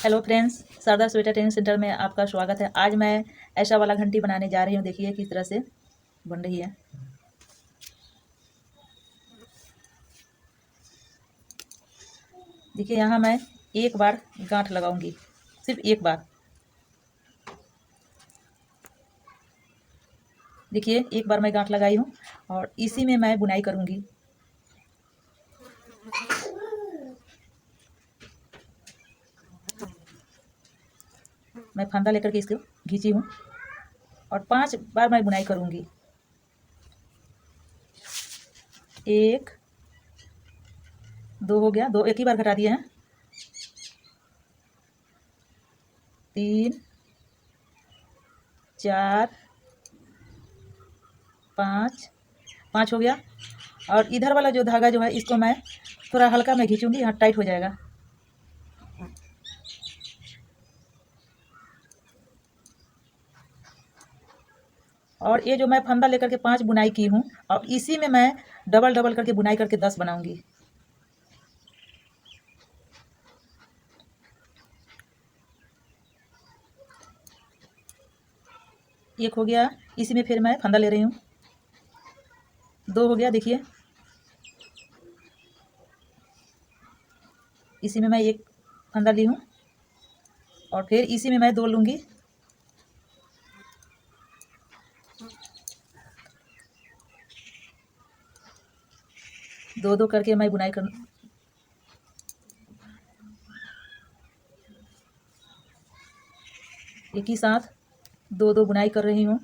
Hello friends, Sharda sweater training centre में आपका स्वागत है। आज मैं ऐसा वाला घंटी बनाने जा रही हूँ। देखिए किस तरह से बन रही है। देखिए यहाँ मैं एक बार गांठ लगाऊंगी, सिर्फ एक बार। देखिए एक बार मैं गांठ लगाई हूँ और इसी में मैं बुनाई करूँगी। मैं फंदा लेकर के इसको खींची हूँ और 5 बार मैं बुनाई करूँगी। 1 2 हो गया, 2 एक ही बार घटा दिए हैं। 3 4 5 हो गया। और इधर वाला जो धागा जो है इसको मैं थोड़ा हल्का में खींचूंगी, यहाँ टाइट हो जाएगा। और ये जो मैं फंदा लेकर के 5 बुनाई की हूँ और इसी में मैं डबल डबल करके बुनाई करके 10 बनाऊंगी। एक हो गया, इसी में फिर मैं फंदा ले रही हूँ। 2 हो गया, देखिए इसी में मैं एक फंदा ली हूँ और फिर इसी में मैं 2 लूँगी। दो दो करके मैं बुनाई कर एक ही साथ 2 बुनाई कर रही हूँ।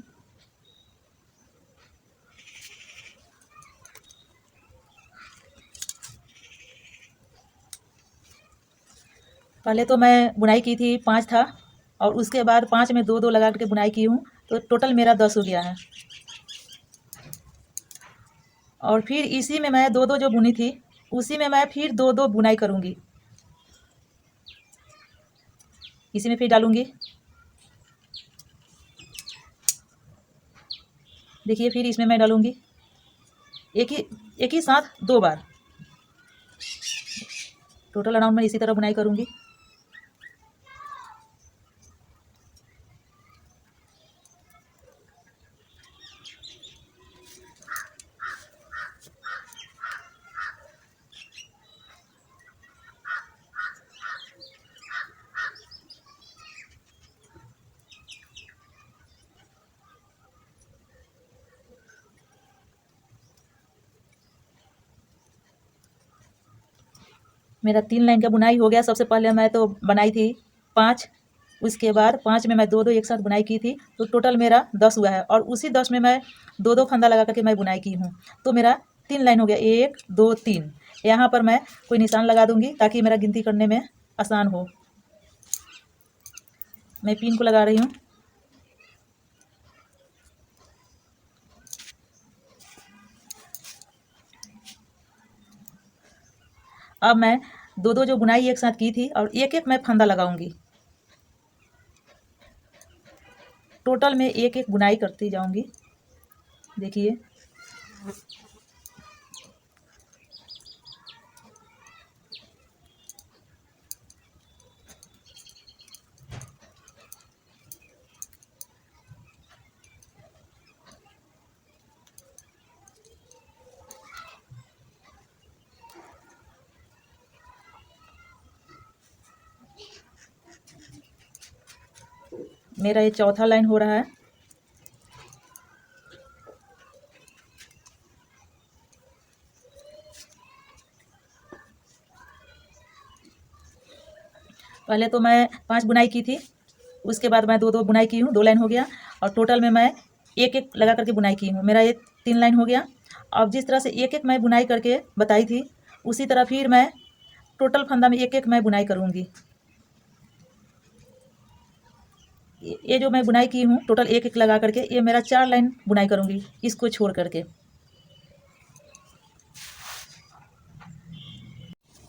पहले तो मैं बुनाई की थी 5 था और उसके बाद 5 में 2 लगा करके बुनाई की हूँ, तो टोटल मेरा 10 हो गया है। और फिर इसी में मैं 2 जो बुनी थी उसी में मैं फिर 2 बुनाई करूँगी। इसी में फिर डालूँगी। देखिए फिर इसमें मैं डालूँगी एक ही साथ 2 बार। टोटल अराउंड मैं इसी तरह बुनाई करूँगी। मेरा 3 लाइन का बुनाई हो गया। सबसे पहले मैं तो बनाई थी 5, उसके बाद 5 में मैं 2 एक साथ बुनाई की थी, तो टोटल मेरा 10 हुआ है। और उसी 10 में मैं 2 फंदा लगा करके मैं बुनाई की हूँ, तो मेरा 3 लाइन हो गया। 1 2 3। यहाँ पर मैं कोई निशान लगा दूंगी ताकि मेरा गिनती करने में आसान हो। मैं पिन को लगा रही हूँ। अब मैं 2 जो बुनाई एक साथ की थी और एक एक मैं फंदा लगाऊंगी। टोटल में एक एक बुनाई करती जाऊंगी। देखिए मेरा ये चौथा लाइन हो रहा है। पहले तो मैं 5 बुनाई की थी, उसके बाद मैं 2 बुनाई की हूँ, 2 लाइन हो गया। और टोटल में मैं एक एक लगा करके बुनाई की हूँ। मेरा ये 3 लाइन हो गया। अब जिस तरह से एक एक मैं बुनाई करके बताई थी उसी तरह फिर मैं टोटल फंदा में एक एक मैं बुनाई करूँगी। ये जो मैं बुनाई की हूँ टोटल एक एक लगा करके, ये मेरा 4 लाइन बुनाई करूँगी इसको छोड़ करके।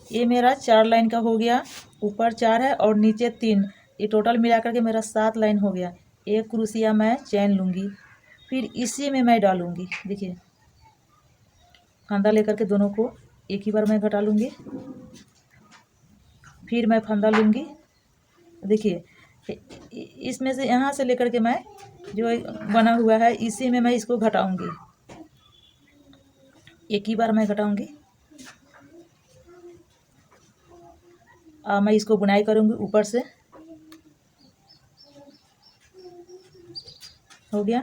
ये मेरा 4 लाइन का हो गया। ऊपर 4 है और नीचे 3, ये टोटल मिला करके मेरा 7 लाइन हो गया। एक क्रोशिया मैं चैन लूँगी, फिर इसी में मैं डालूँगी। देखिए फंदा लेकर के दोनों को एक ही बार मैं घटा लूँगी, फिर मैं फंदा लूँगी देखिए इसमें से यहाँ से लेकर के मैं जो बना हुआ है इसी में मैं इसको घटाऊंगी, एक ही बार मैं घटाऊंगी। मैं इसको बुनाई करूंगी ऊपर से। हो गया।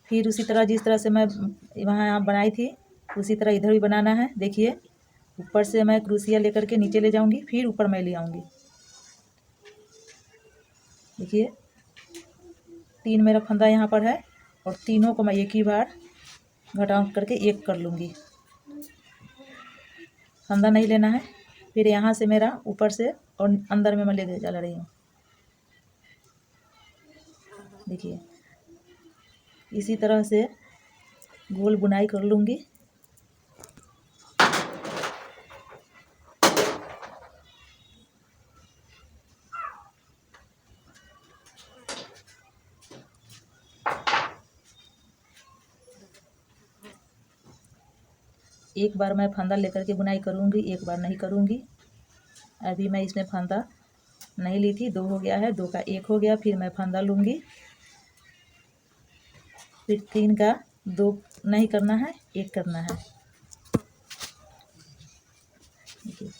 फिर उसी तरह जिस तरह से मैं वहाँ बनाई थी उसी तरह इधर भी बनाना है। देखिए ऊपर से मैं क्रोशिया लेकर के नीचे ले जाऊंगी, फिर ऊपर मैं ले आऊंगी। देखिए 3 मेरा फंदा यहाँ पर है और तीनों को मैं एक ही बार घटा करके एक कर लूँगी। फंदा नहीं लेना है। फिर यहाँ से मेरा ऊपर से और अंदर में मैं ले चल रही हूँ। देखिए इसी तरह से गोल बुनाई कर लूँगी। एक बार मैं फंदा लेकर के बुनाई करूँगी, एक बार नहीं करूँगी। अभी मैं इसमें फंदा नहीं ली थी, 2 हो गया है, 2 का 1 हो गया। फिर मैं फंदा लूँगी, फिर 3 का 2 नहीं करना है, 1 करना है। देखिए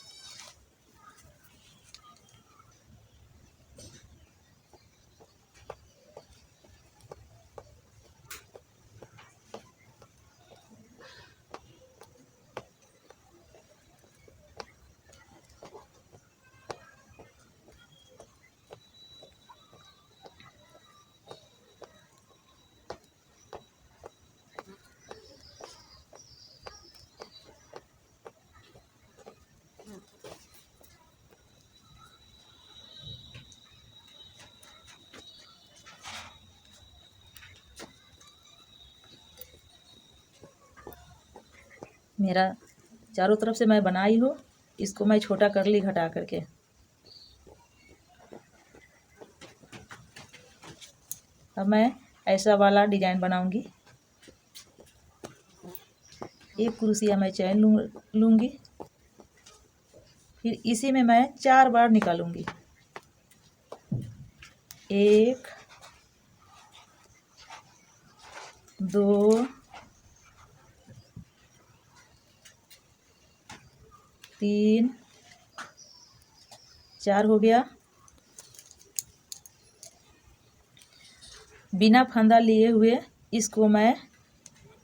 मेरा चारों तरफ से मैं बनाई हूँ, इसको मैं छोटा कर ली घटा करके। अब मैं ऐसा वाला डिजाइन बनाऊंगी। एक क्रोशिया मैं चैन लूँगी, फिर इसी में मैं 4 बार निकालूंगी। 1 2 3 4 हो गया। बिना फंदा लिए हुए इसको मैं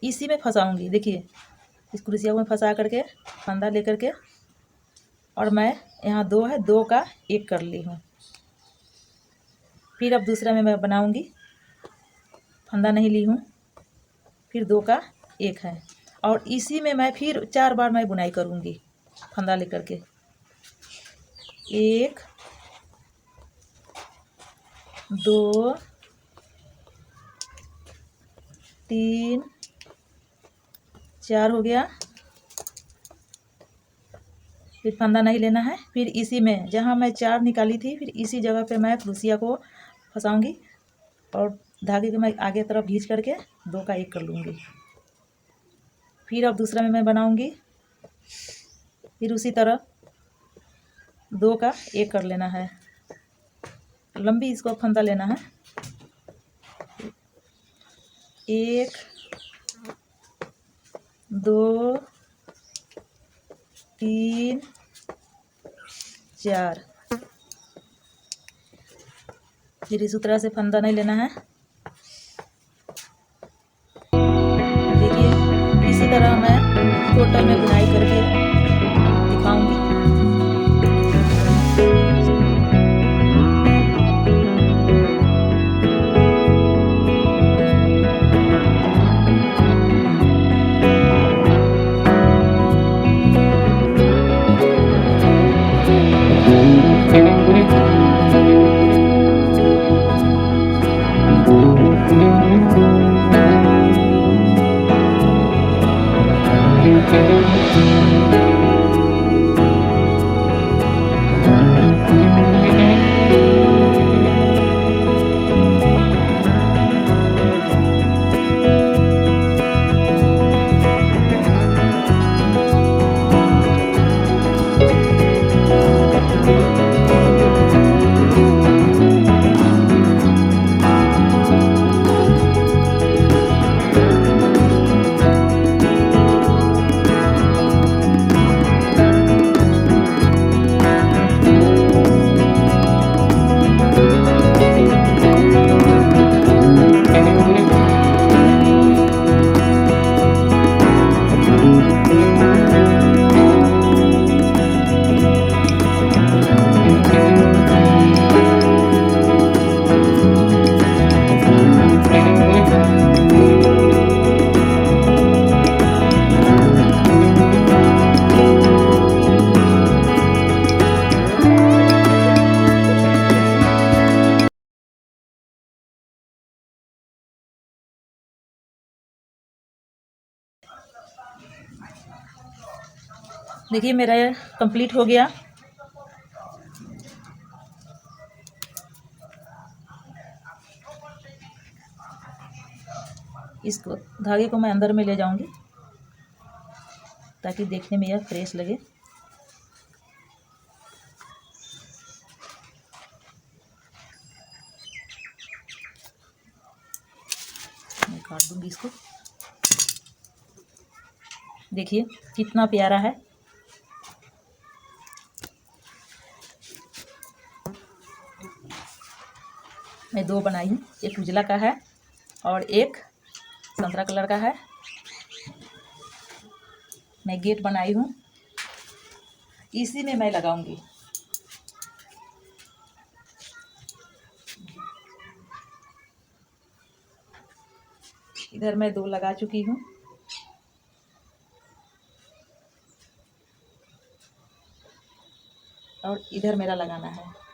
इसी में फंसाऊंगी। देखिए इस क्रोशिया को मैं फंसा करके फंदा लेकर के, और मैं यहाँ 2 है, 2 का 1 कर ली हूँ। फिर अब दूसरा में मैं बनाऊंगी, फंदा नहीं ली हूँ, फिर 2 का 1 है, और इसी में मैं फिर 4 बार मैं बुनाई करूँगी फंदा लेकर के। 1 2 3 4 हो गया। फिर फंदा नहीं लेना है। फिर इसी में जहाँ मैं 4 निकाली थी, फिर इसी जगह पे मैं क्रोशिया को फंसाऊंगी और धागे को मैं आगे तरफ खींच करके 2 का 1 कर लूँगी। फिर अब दूसरा में मैं बनाऊंगी, फिर उसी तरह 2 का 1 कर लेना है। लंबी इसको फंदा लेना है। 1 2 3 4। फिर इसी तरह से फंदा नहीं लेना है। देखिए इसी तरह मैं टोटल में बुनाई करके दिखाऊंगी। देखिए मेरा ये कंप्लीट हो गया। इसको धागे को मैं अंदर में ले जाऊंगी ताकि देखने में यह फ्रेश लगे। मैं काट दूंगी इसको। देखिए कितना प्यारा है। मैं दो बनाई हूँ, एक उजला का है और एक संतरा कलर का है। मैं गेट बनाई हूँ, इसी में मैं लगाऊंगी। इधर मैं दो लगा चुकी हूँ। और इधर मेरा लगाना है।